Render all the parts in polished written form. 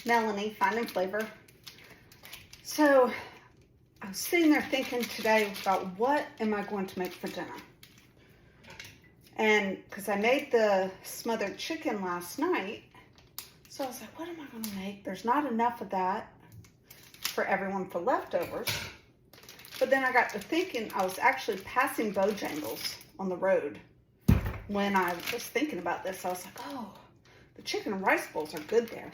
Melanie, Finding Flavor. So I was sitting there thinking today about what am I going to make for dinner. And because I made the smothered chicken last night, so I was like, what am I going to make? There's not enough of that for everyone for leftovers. But then I got to thinking, I was actually passing Bojangles on the road when I was thinking about this. I was like, oh, the chicken and rice bowls are good there.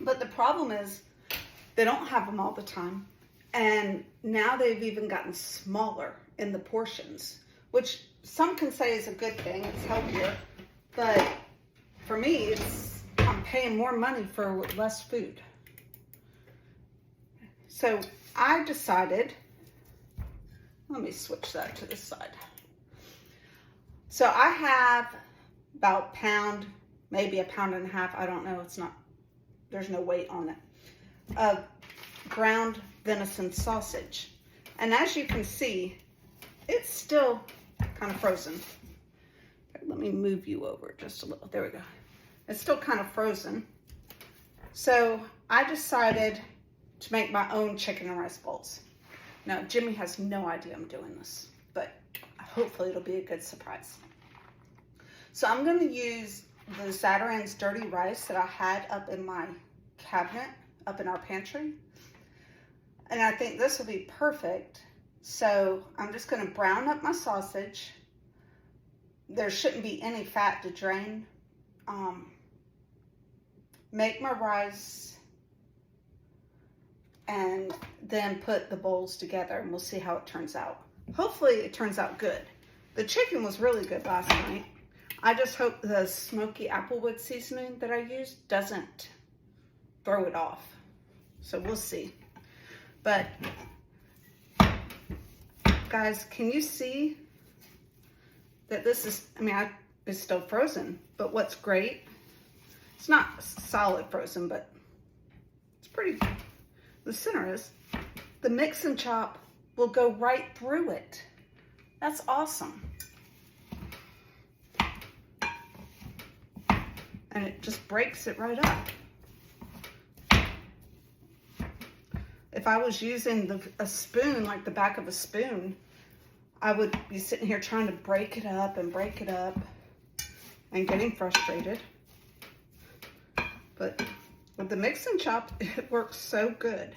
But the problem is they don't have them all the time. And now they've even gotten smaller in the portions, which some can say is a good thing. It's healthier. But for me, I'm paying more money for less food. So I decided, let me switch that to this side. So I have about a pound, maybe a pound and a half. I don't know. It's not, there's no weight on it. Of ground venison sausage. And as you can see, it's still kind of frozen. Let me move you over just a little. There we go. It's still kind of frozen. So I decided to make my own chicken and rice bowls. Now, Jimmy has no idea I'm doing this, but hopefully it'll be a good surprise. So I'm going to use the Zatarain's dirty rice that I had up in my cabinet, up in our pantry. And I think this will be perfect. So I'm just going to brown up my sausage. There shouldn't be any fat to drain. Make my rice. And then put the bowls together and we'll see how it turns out. Hopefully it turns out good. The chicken was really good last night. I just hope the smoky applewood seasoning that I used doesn't throw it off. So we'll see. But guys, can you see that this is, it's still frozen, but what's great, it's not solid frozen, but it's pretty, the center is, the mix and chop will go right through it. That's awesome. And it just breaks it right up. If I was using a spoon, like the back of a spoon, I would be sitting here trying to break it up and getting frustrated. But with the mix and chop, it works so good.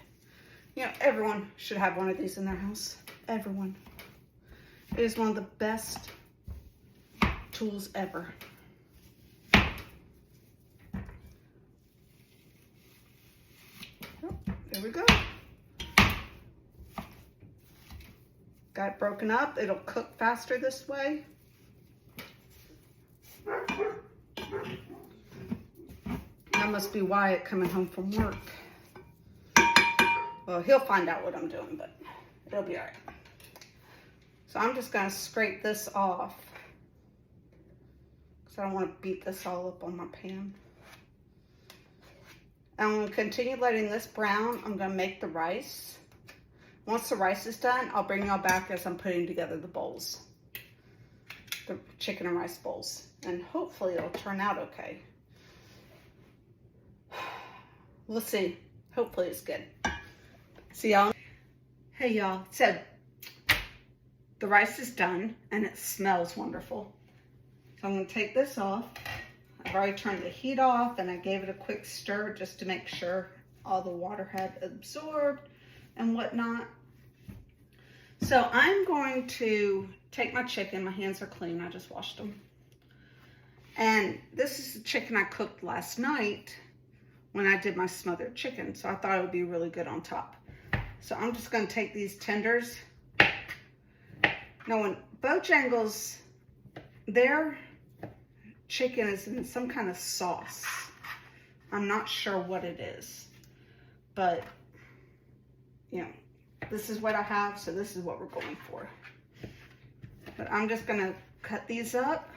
You know, everyone should have one of these in their house. Everyone. It is one of the best tools ever. Oh, there we go. Got it broken up. It'll cook faster this way. That must be Wyatt coming home from work. Well, he'll find out what I'm doing, but it'll be all right. So I'm just going to scrape this off because I don't want to beat this all up on my pan. I'm going to continue letting this brown. I'm going to make the rice. Once the rice is done, I'll bring y'all back as I'm putting together the bowls. The chicken and rice bowls. And hopefully it'll turn out okay. We'll see. Hopefully it's good. See y'all. Hey y'all. So the rice is done and it smells wonderful. So I'm going to take this off. I've already turned the heat off and I gave it a quick stir just to make sure all the water had absorbed and whatnot. So I'm going to take my chicken. My hands are clean. I just washed them. And this is the chicken I cooked last night when I did my smothered chicken. So I thought it would be really good on top. So I'm just going to take these tenders. Now when Bojangles, their chicken is in some kind of sauce. I'm not sure what it is. But, you know, this is what I have, so this is what we're going for. But I'm just going to cut these up,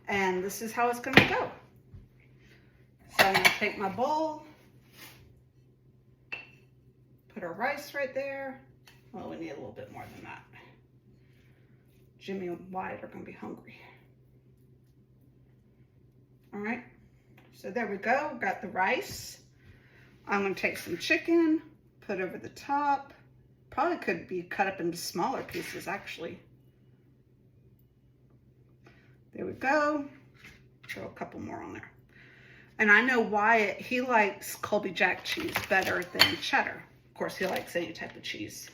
and this is how it's going to go. So I'm going to take my bowl, put our rice right there. Well, we need a little bit more than that. Jimmy and Wyatt are going to be hungry. All right, So there we go, got the rice. I'm gonna take some chicken, put over the top. Probably could be cut up into smaller pieces actually. There we go. Throw a couple more on there. And I know Wyatt, he likes Colby Jack cheese better than cheddar. Of course, he likes any type of cheese.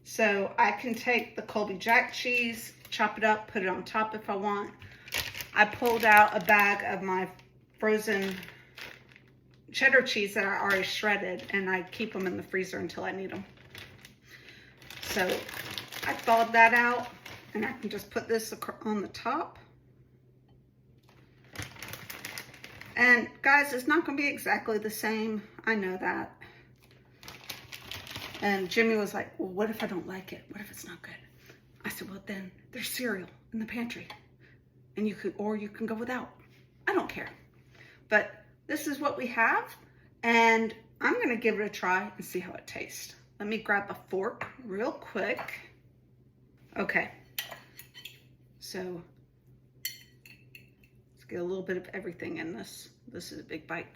So I can take the Colby Jack cheese, chop it up, put it on top if I want. I pulled out a bag of my frozen cheddar cheese that I already shredded, and I keep them in the freezer until I need them. So I thawed that out, and I can just put this on the top. And guys, it's not gonna be exactly the same. I know that. And Jimmy was like, well, what if I don't like it? What if it's not good? I said, well, then there's cereal in the pantry. And you can go without. I don't care. But this is what we have. And I'm gonna give it a try and see how it tastes. Let me grab a fork real quick. Okay. So let's get a little bit of everything in this. This is a big bite.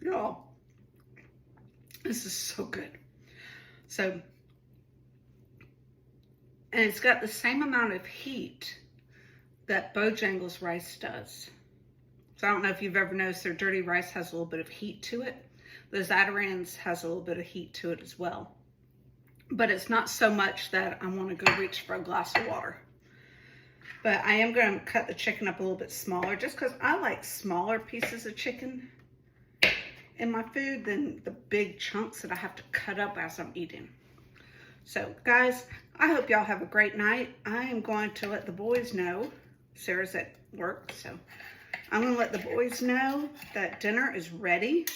Y'all, this is so good. So, and it's got the same amount of heat that Bojangles rice does. So I don't know if you've ever noticed their dirty rice has a little bit of heat to it. The Zatarain's has a little bit of heat to it as well. But it's not so much that I want to go reach for a glass of water. But I am going to cut the chicken up a little bit smaller just because I like smaller pieces of chicken in my food than the big chunks that I have to cut up as I'm eating. So guys, I hope y'all have a great night. I am going to let the boys know. Sarah's at work, so I'm going to let the boys know that dinner is ready.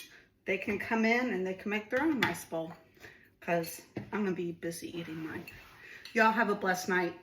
They can come in and they can make their own rice bowl because I'm going to be busy eating mine. Y'all have a blessed night.